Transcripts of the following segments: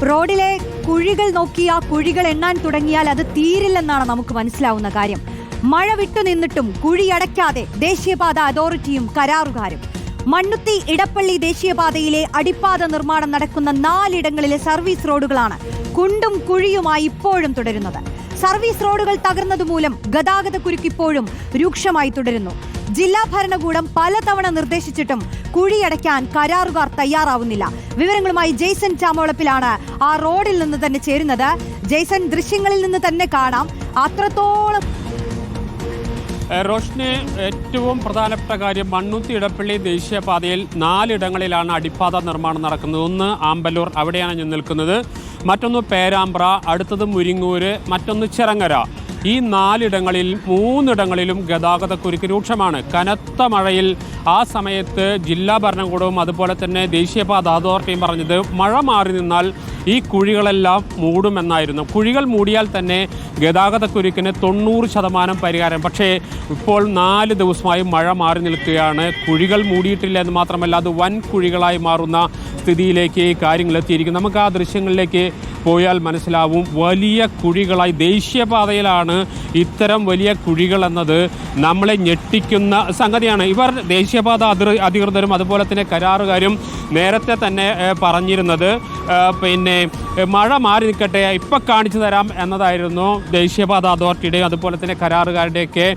റോഡിലെ കുഴികൾ നോക്കിയ കുഴികൾ എണ്ണാൻ തുടങ്ങിയാൽ അത് തീരില്ലെന്നാണ് നമുക്ക് മനസ്സിലാവുന്ന കാര്യം. മഴ വിട്ടുനിന്നിട്ടും കുഴിയടയ്ക്കാതെ ദേശീയപാത അതോറിറ്റിയും കരാറുകാരും. മണ്ണുത്തി ഇടപ്പള്ളി ദേശീയപാതയിലെ അടിപ്പാത നിർമ്മാണം നടക്കുന്ന 4 ഇടങ്ങളിലെ സർവീസ് റോഡുകളാണ് കുണ്ടും കുഴിയുമായി ഇപ്പോഴും തുടരുന്നത്. സർവീസ് റോഡുകൾ തകർന്നതുമൂലം ഗതാഗതക്കുരുക്ക് ഇപ്പോഴും രൂക്ഷമായി തുടരുന്നു. ജില്ലാ ഭരണകൂടം പലതവണ നിർദ്ദേശിച്ചിട്ടും കുഴിയടയ്ക്കാൻ കരാറുകാർ തയ്യാറാവുന്നില്ല. വിവരങ്ങളുമായി ജെയ്സൺ ചാമോളപ്പിലാണ് ആ റോഡിൽ നിന്ന് തന്നെ ചേരുന്നത്. ജെയ്സൺ, ദൃശ്യങ്ങളിൽ നിന്ന് തന്നെ കാണാം അത്രത്തോളം. റോഷ്നി, ഏറ്റവും പ്രധാനപ്പെട്ട കാര്യം മണ്ണുത്തി ഇടപ്പള്ളി ദേശീയപാതയിൽ 4 ഇടങ്ങളിലാണ് അടിപ്പാത നിർമ്മാണം നടക്കുന്നത്. ഒന്ന് ആമ്പല്ലൂർ, അവിടെയാണ് ഞാൻ നിൽക്കുന്നത്. മറ്റൊന്ന് പേരാമ്പ്ര, അടുത്തത് മുരിങ്ങൂര്, മറ്റൊന്ന് ചിറങ്ങര. ഈ 4 ഇടങ്ങളിൽ 3 ഇടങ്ങളിലും ഗതാഗതക്കുരുക്ക് രൂക്ഷമാണ്. കനത്ത മഴയിൽ ആ സമയത്ത് ജില്ലാ ഭരണകൂടവും അതുപോലെ തന്നെ ദേശീയപാത അതോറിറ്റിയും പറഞ്ഞത് മഴ മാറി നിന്നാൽ ഈ കുഴികളെല്ലാം മൂടുമെന്നായിരുന്നു. കുഴികൾ മൂടിയാൽ തന്നെ ഗതാഗതക്കുരുക്കിന് 90% പരിഹാരം. പക്ഷേ ഇപ്പോൾ 4 ദിവസമായി മഴ മാറി നിൽക്കുകയാണ്. കുഴികൾ മൂടിയിട്ടില്ല എന്ന് മാത്രമല്ല, അത് വൻ കുഴികളായി മാറുന്ന സ്ഥിതിയിലേക്ക് കാര്യങ്ങൾ എത്തിയിരിക്കും. നമുക്ക് ആ ദൃശ്യങ്ങളിലേക്ക് പോയാൽ മനസ്സിലാവും. വലിയ കുഴികളായി ദേശീയപാതയിലാണ് ഇത്തരം വലിയ കുഴികൾ എന്നത് നമ്മളെ ഞെട്ടിക്കുന്ന സംഗതിയാണ്. ഇവർ ദേശീയപാത അധികൃതരും അതുപോലെ തന്നെ കരാറുകാരും നേരത്തെ തന്നെ പറഞ്ഞിരുന്നത് പിന്നെ മഴ മാറി നിൽക്കട്ടെ, ഇപ്പം കാണിച്ചു തരാം എന്നതായിരുന്നു ദേശീയപാത അതോറിറ്റിയുടെയും അതുപോലെ തന്നെ കരാറുകാരുടെയൊക്കെ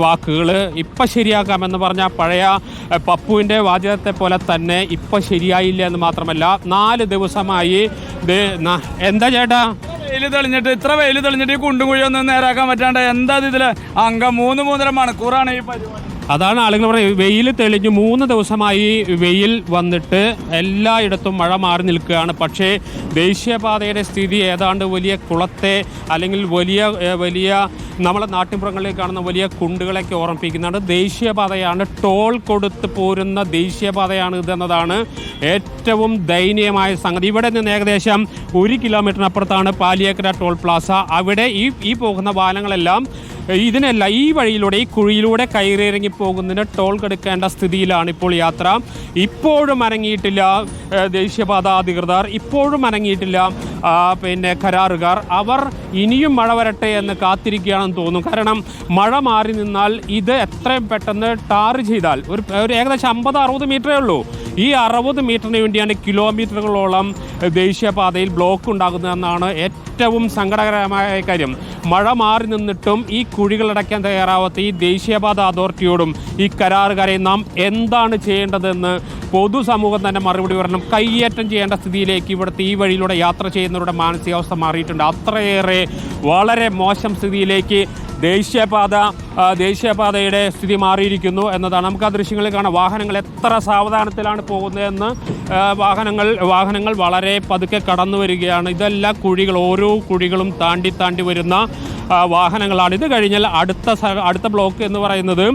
വാക്കുകൾ. ഇപ്പം ശരിയാക്കാമെന്ന് പറഞ്ഞാൽ പഴയ പപ്പുവിൻ്റെ വാചകത്തെ പോലെ തന്നെ ഇപ്പം ശരിയായില്ല എന്ന് മാത്രമല്ല 4 ദിവസമായി എന്താ ചേട്ടാ ഇത്ര വെയിൽ തെളിഞ്ഞിട്ട് ഈ കുണ്ടും കുഴിയൊന്നും നേരാക്കാൻ പറ്റാണ്ട് എന്താ ഇതില് 3-3.5 മണിക്കൂറാണ് ഈ പരിപാടി. അതാണ് ആളുകൾ പറയുന്നത്. വെയിൽ തെളിഞ്ഞ് 3 ദിവസമായി വെയിൽ വന്നിട്ട് എല്ലായിടത്തും മഴ മാറി നിൽക്കുകയാണ്. പക്ഷേ ദേശീയപാതയുടെ സ്ഥിതി ഏതാണ്ട് വലിയ കുളത്തെ അല്ലെങ്കിൽ വലിയ നമ്മളെ നാട്ടിൻപുറങ്ങളിൽ കാണുന്ന വലിയ കുണ്ടുകളൊക്കെ ഓർമ്മിപ്പിക്കുന്നതാണ്. ദേശീയപാതയാണ്, ടോൾ കൊടുത്ത് പോരുന്ന ദേശീയപാതയാണ് ഇതെന്നതാണ് ഏറ്റവും ദയനീയമായ സംഗതി. ഇവിടെ നിന്ന് ഏകദേശം 1 കിലോമീറ്ററിനപ്പുറത്താണ് പാലിയേക്കര ടോൾ പ്ലാസ. അവിടെ ഈ പോകുന്ന വാഹനങ്ങളെല്ലാം ഇതിനല്ല ഈ വഴിയിലൂടെ ഈ കുഴിയിലൂടെ കയറിയിറങ്ങി പോകുന്നതിന് ടോൾ കൊടുക്കേണ്ട സ്ഥിതിയിലാണ് ഇപ്പോൾ യാത്ര. ഇപ്പോഴും അനങ്ങിയിട്ടില്ല ദേശീയപാത അധികൃതർ, ഇപ്പോഴും അനങ്ങിയിട്ടില്ല പിന്നെ കരാറുകാർ. അവർ ഇനിയും മഴ വരട്ടെ എന്ന് കാത്തിരിക്കുകയാണെന്ന് തോന്നുന്നു. കാരണം മഴ മാറി നിന്നാൽ ഇത് എത്രയും പെട്ടെന്ന് ടാർ ചെയ്താൽ ഒരു ഏകദേശം 50-60 മീറ്ററേ ഉള്ളൂ. ഈ 60 മീറ്ററിന് വേണ്ടിയാണ് കിലോമീറ്ററുകളോളം ദേശീയപാതയിൽ ബ്ലോക്ക് ഉണ്ടാകുന്നതെന്നാണ് ഏറ്റവും സങ്കടകരമായ കാര്യം. മഴ മാറി നിന്നിട്ടും ഈ കുഴികളടയ്ക്കാൻ തയ്യാറാവാത്ത ഈ ദേശീയപാത അതോറിറ്റിയോടും ഈ കരാറുകാരെ നാം എന്താണ് ചെയ്യേണ്ടതെന്ന് പൊതുസമൂഹം തന്നെ മറുപടി പറയണം. കയ്യേറ്റം ചെയ്യേണ്ട സ്ഥിതിയിലേക്ക് ഇവിടുത്തെ ഈ വഴിയിലൂടെ യാത്ര ചെയ്യുന്നവരുടെ മാനസികാവസ്ഥ മാറിയിട്ടുണ്ട്. അത്രയേറെ വളരെ മോശം സ്ഥിതിയിലേക്ക് ദേശീയപാതയുടെ സ്ഥിതി മാറിയിരിക്കുന്നു എന്നതാണ്. നമുക്ക് ആ ദൃശ്യങ്ങളിൽ കാണാം. വാഹനങ്ങൾ എത്ര സാവധാനത്തിലാണ് പോകുന്നതെന്ന്. വാഹനങ്ങൾ വളരെ പതുക്കെ കടന്നു വരികയാണ്. ഇതെല്ലാം കുഴികൾ, ഓരോ കുഴികളും താണ്ടി വരുന്ന വാഹനങ്ങളാണ്. ഇത് കഴിഞ്ഞാൽ അടുത്ത ബ്ലോക്ക് എന്ന് പറയുന്നത്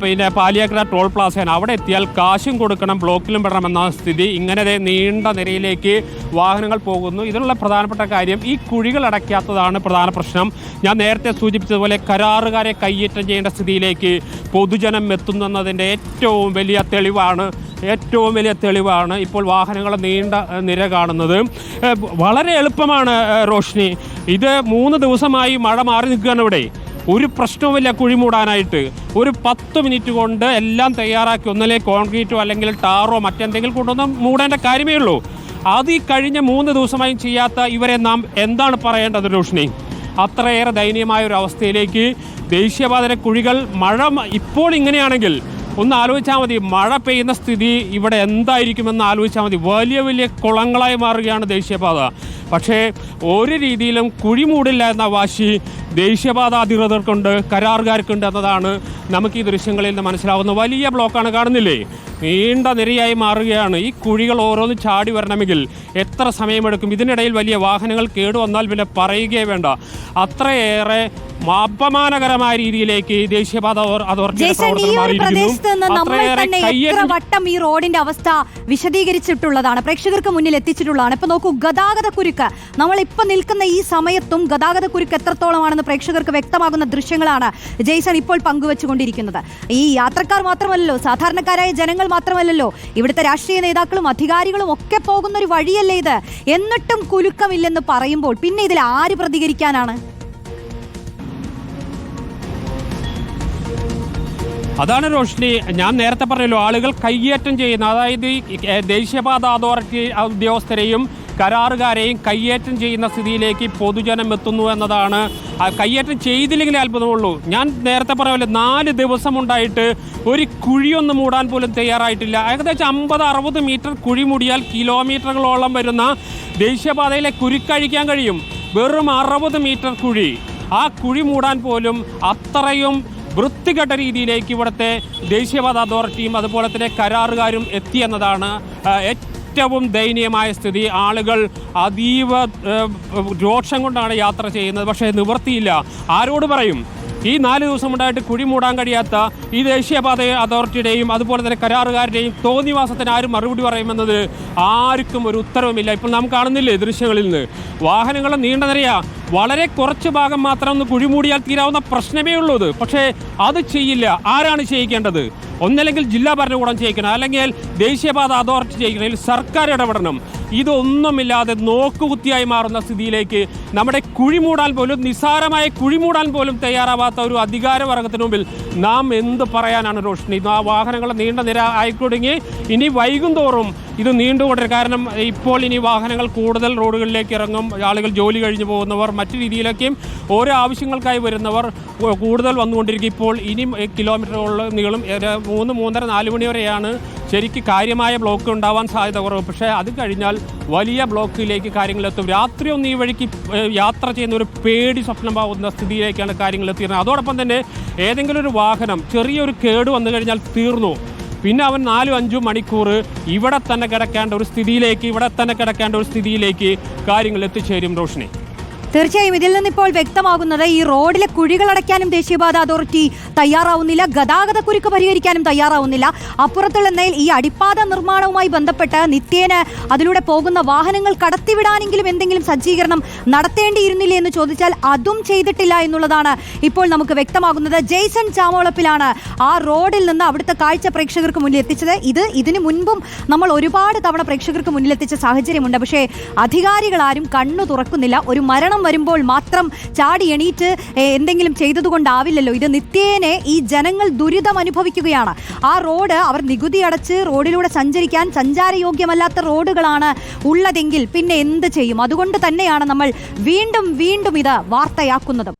പിന്നെ പാലിയേക്കര ടോൾ പ്ലാസയാണ്. അവിടെ എത്തിയാൽ കാശും കൊടുക്കണം, ബ്ലോക്കിലും പെടണമെന്ന സ്ഥിതി. ഇങ്ങനെ നീണ്ട നിരയിലേക്ക് വാഹനങ്ങൾ പോകുന്നു. ഇതിനുള്ള പ്രധാനപ്പെട്ട കാര്യം ഈ കുഴികൾ അടയ്ക്കാത്തതാണ് പ്രധാന പ്രശ്നം. ഞാൻ നേരത്തെ സൂചിപ്പിച്ചതുപോലെ കരാറുകാരെ കയ്യേറ്റം ചെയ്യേണ്ട സ്ഥിതിയിലേക്ക് പൊതുജനം എത്തുന്നതിൻ്റെ ഏറ്റവും വലിയ തെളിവാണ് ഇപ്പോൾ വാഹനങ്ങൾ നീണ്ട നിര കാണുന്നത്. വളരെ എളുപ്പമാണ് റോഷ്നി. ഇത് 3 ദിവസമായി മഴ മാറി നിൽക്കുകയാണ്. ഇവിടെ ഒരു പ്രശ്നവുമില്ല കുഴി മൂടാനായിട്ട്. ഒരു 10 മിനിറ്റ് കൊണ്ട് എല്ലാം തയ്യാറാക്കി ഒന്നിലെ കോൺക്രീറ്റോ അല്ലെങ്കിൽ ടാറോ മറ്റെന്തെങ്കിലും കൊണ്ടൊന്നും മൂടേണ്ട കാര്യമേ ഉള്ളൂ. അത് ഈ കഴിഞ്ഞ 3 ദിവസമായും ചെയ്യാത്ത ഇവരെ നാം എന്താണ് പറയേണ്ടത് റോഷ്നി? അത്രയേറെ ദയനീയമായ ഒരു അവസ്ഥയിലേക്ക് ദേശീയപാതയിലെ കുഴികൾ മഴ ഇപ്പോൾ ഇങ്ങനെയാണെങ്കിൽ ഒന്ന് ആലോചിച്ചാൽ മതി. മഴ പെയ്യുന്ന സ്ഥിതി ഇവിടെ എന്തായിരിക്കുമെന്ന് ആലോചിച്ചാൽ മതി. വലിയ കുളങ്ങളായി മാറുകയാണ് ദേശീയപാത. പക്ഷേ ഒരു രീതിയിലും കുഴി മൂടില്ല എന്ന വാശി ദേശീയപാത അധികൃതർക്കുണ്ട്, കരാറുകാർക്കുണ്ട് എന്നതാണ് നമുക്ക് ഈ ദൃശ്യങ്ങളിൽ നിന്ന് മനസ്സിലാവുന്നത്. വലിയ ബ്ലോക്കാണ്, കാണുന്നില്ലേ? നീണ്ട നിരയായി മാറുകയാണ്. ഈ കുഴികൾ ഓരോന്ന് ചാടി വരണമെങ്കിൽ എത്ര സമയമെടുക്കും? ഇതിനിടയിൽ വലിയ വാഹനങ്ങൾ കേടുവന്നാൽ പിന്നെ പറയുകയേ വേണ്ട. അത്രയേറെ അപമാനകരമായ രീതിയിലേക്ക് ദേശീയപാത വട്ടം ഈ റോഡിന്റെ അവസ്ഥ വിശദീകരിച്ചിട്ടുള്ളതാണ്, പ്രേക്ഷകർക്ക് മുന്നിൽ എത്തിച്ചിട്ടുള്ളതാണ്. ഇപ്പൊ നോക്കൂ, ഗതാഗതക്കുരുക്ക് നമ്മൾ ഇപ്പൊ നിൽക്കുന്ന ഈ സമയത്തും ഗതാഗതക്കുരുക്ക് എത്രത്തോളമാണെന്ന് പ്രേക്ഷകർക്ക് വ്യക്തമാകുന്ന ദൃശ്യങ്ങളാണ് ജെയ്സൺ ഇപ്പോൾ പങ്കുവെച്ചുകൊണ്ടിരിക്കുന്നത്. നടന്നുകൊണ്ടിരിക്കുന്നത്. ഈ യാത്രക്കാർ മാത്രമല്ലല്ലോ, സാധാരണക്കാരായ ജനങ്ങൾ മാത്രമല്ലല്ലോ, ഇവിടുത്തെ രാഷ്ട്രീയ നേതാക്കളും അധികാരികളും ഒക്കെ പോകുന്ന ഒരു വഴിയല്ലേ ഇത്. എന്നിട്ടും കുലുക്കമില്ലെന്ന് പറയുമ്പോൾ പിന്നെ ഇതിൽ ആര് പ്രതികരിക്കാനാണ്? അതാണ് റോഷ്നി, ഞാൻ നേരത്തെ പറഞ്ഞല്ലോ, ആളുകൾ കയ്യേറ്റം ചെയ്യുന്ന, അതായത് ദേശീയപാത അതോറിറ്റി ഉദ്യോഗസ്ഥരെയും കരാറുകാരെയും കയ്യേറ്റം ചെയ്യുന്ന സ്ഥിതിയിലേക്ക് പൊതുജനം എത്തുന്നു എന്നതാണ്. കയ്യേറ്റം ചെയ്തില്ലെങ്കിൽ അത്ഭുതമുള്ളൂ. ഞാൻ നേരത്തെ പറയുമല്ലോ, 4 ദിവസം ഉണ്ടായിട്ട് ഒരു കുഴിയൊന്നും മൂടാൻ പോലും തയ്യാറായിട്ടില്ല. ഏകദേശം 50-60 മീറ്റർ കുഴി മൂടിയാൽ കിലോമീറ്ററുകളോളം വരുന്ന ദേശീയപാതയിലെ കുരുക്കഴിക്കാൻ കഴിയും. വെറും 60 മീറ്റർ കുഴി, ആ കുഴി മൂടാൻ പോലും അത്രയും വൃത്തികെട്ട രീതിയിലേക്ക് ഇവിടുത്തെ ദേശീയപാത അതോറിറ്റിയും അതുപോലെ തന്നെ കരാറുകാരും എത്തിയെന്നതാണ് ഏറ്റവും ദയനീയമായ സ്ഥിതി. ആളുകൾ അതീവ രോഷം കൊണ്ടാണ് യാത്ര ചെയ്യുന്നത്. പക്ഷേ നിവൃത്തിയില്ല. ആരോട് പറയും? ഈ 4 ദിവസം ഉണ്ടായിട്ട് കുഴി മൂടാൻ കഴിയാത്ത ഈ ദേശീയപാത അതോറിറ്റിയുടെയും അതുപോലെ തന്നെ കരാറുകാരുടെയും തോന്നിവാസത്തിന് ആരും മറുപടി പറയുമെന്നത് ആർക്കും ഒരു ഉത്തരവുമില്ല. ഇപ്പോൾ നാം കാണുന്നില്ലേ ദൃശ്യങ്ങളിൽ നിന്ന്, വാഹനങ്ങൾ നീണ്ട നിരയാ. വളരെ കുറച്ച് ഭാഗം മാത്രം ഒന്ന് കുഴി മൂടിയാൽ തീരാവുന്ന പ്രശ്നമേ ഉള്ളൂ ഇത്. പക്ഷേ അത് ചെയ്യില്ല. ആരാണ് ചെയ്യിക്കേണ്ടത്? ഒന്നല്ലെങ്കിൽ ജില്ലാ ഭരണകൂടം ചെയ്യിക്കണം, അല്ലെങ്കിൽ ദേശീയപാത അതോറിറ്റി ചെയ്യിക്കണം, സർക്കാർ ഇടപെടണം. ഇതൊന്നുമില്ലാതെ നോക്കുകുത്തിയായി മാറുന്ന സ്ഥിതിയിലേക്ക് നമ്മുടെ കുഴിമൂടാൻ പോലും, നിസ്സാരമായ കുഴിമൂടാൻ പോലും തയ്യാറാവാത്ത ഒരു അധികാരവർഗത്തിന് മുമ്പിൽ നാം എന്ത് പറയാനാണ് റോഷ്നി? ആ വാഹനങ്ങൾ നീണ്ട നിര ആയിക്കൊടുങ്ങി. ഇനി വൈകുന്തോറും ഇത് നീണ്ടുകൊണ്ടിരിക്കും. കാരണം ഇപ്പോൾ ഇനി വാഹനങ്ങൾ കൂടുതൽ റോഡുകളിലേക്ക് ഇറങ്ങും. ആളുകൾ ജോലി കഴിഞ്ഞ് പോകുന്നവർ, മറ്റു രീതിയിലൊക്കെയും ഓരോ ആവശ്യങ്ങൾക്കായി വരുന്നവർ കൂടുതൽ വന്നുകൊണ്ടിരിക്കും. ഇപ്പോൾ ഇനിയും കിലോമീറ്ററുകളിൽ നീളും. 3, 3:30, 4 മണി വരെയാണ് ശരിക്ക് കാര്യമായ ബ്ലോക്ക് ഉണ്ടാവാൻ സാധ്യത കുറവ്. പക്ഷേ അത് കഴിഞ്ഞാൽ വലിയ ബ്ലോക്കിലേക്ക് കാര്യങ്ങളെത്തും. രാത്രിയൊന്നും ഈ വഴിക്ക് യാത്ര ചെയ്യുന്ന ഒരു പേടി സ്വപ്നമാവുന്ന സ്ഥിതിയിലേക്കാണ് കാര്യങ്ങൾ എത്തിയിരുന്നത്. അതോടൊപ്പം തന്നെ ഏതെങ്കിലും ഒരു വാഹനം ചെറിയൊരു കേട് വന്നു കഴിഞ്ഞാൽ തീർന്നു. പിന്നെ അവൻ 4-5 മണിക്കൂർ ഇവിടെ തന്നെ കിടക്കേണ്ട ഒരു സ്ഥിതിയിലേക്ക് കാര്യങ്ങൾ എത്തിച്ചേരും റോഷ്നി. തീർച്ചയായും ഇതിൽ നിന്നിപ്പോൾ വ്യക്തമാകുന്നത് ഈ റോഡിലെ കുഴികളടയ്ക്കാനും ദേശീയപാത അതോറിറ്റി തയ്യാറാവുന്നില്ല, ഗതാഗത കുരുക്ക് പരിഹരിക്കാനും തയ്യാറാവുന്നില്ല. അപ്പുറത്തുള്ള നേൽ ഈ അടിപ്പാത നിർമ്മാണവുമായി ബന്ധപ്പെട്ട് നിത്യേന അതിലൂടെ പോകുന്ന വാഹനങ്ങൾ കടത്തിവിടാനെങ്കിലും എന്തെങ്കിലും സജ്ജീകരണം നടത്തേണ്ടിയിരുന്നില്ലേ എന്ന് ചോദിച്ചാൽ അതും ചെയ്തിട്ടില്ല എന്നുള്ളതാണ് ഇപ്പോൾ നമുക്ക് വ്യക്തമാകുന്നത്. ജെയ്സൺ ചാമോളപ്പിലാണ് ആ റോഡിൽ നിന്ന് അവിടുത്തെ കാഴ്ച പ്രേക്ഷകർക്ക് മുന്നിൽ എത്തിച്ചത്. ഇതിനു മുൻപും നമ്മൾ ഒരുപാട് തവണ പ്രേക്ഷകർക്ക് മുന്നിലെത്തിച്ച സാഹചര്യമുണ്ട്. പക്ഷേ അധികാരികളാരും കണ്ണു തുറക്കുന്നില്ല. ഒരു മരണം വരുമ്പോൾ മാത്രം ചാടി എണീറ്റ് എന്തെങ്കിലും ചെയ്തതുകൊണ്ടാവില്ലല്ലോ. ഇത് നിത്യേനെ ഈ ജനങ്ങൾ ദുരിതം അനുഭവിക്കുകയാണ്. ആ റോഡ് അവർ നികുതി അടച്ച് റോഡിലൂടെ സഞ്ചരിക്കാൻ സഞ്ചാരയോഗ്യമല്ലാത്ത റോഡുകളാണ് ഉള്ളതെങ്കിൽ പിന്നെ എന്ത് ചെയ്യും? അതുകൊണ്ട് തന്നെയാണ് നമ്മൾ വീണ്ടും ഇത് വാർത്തയാക്കുന്നതും.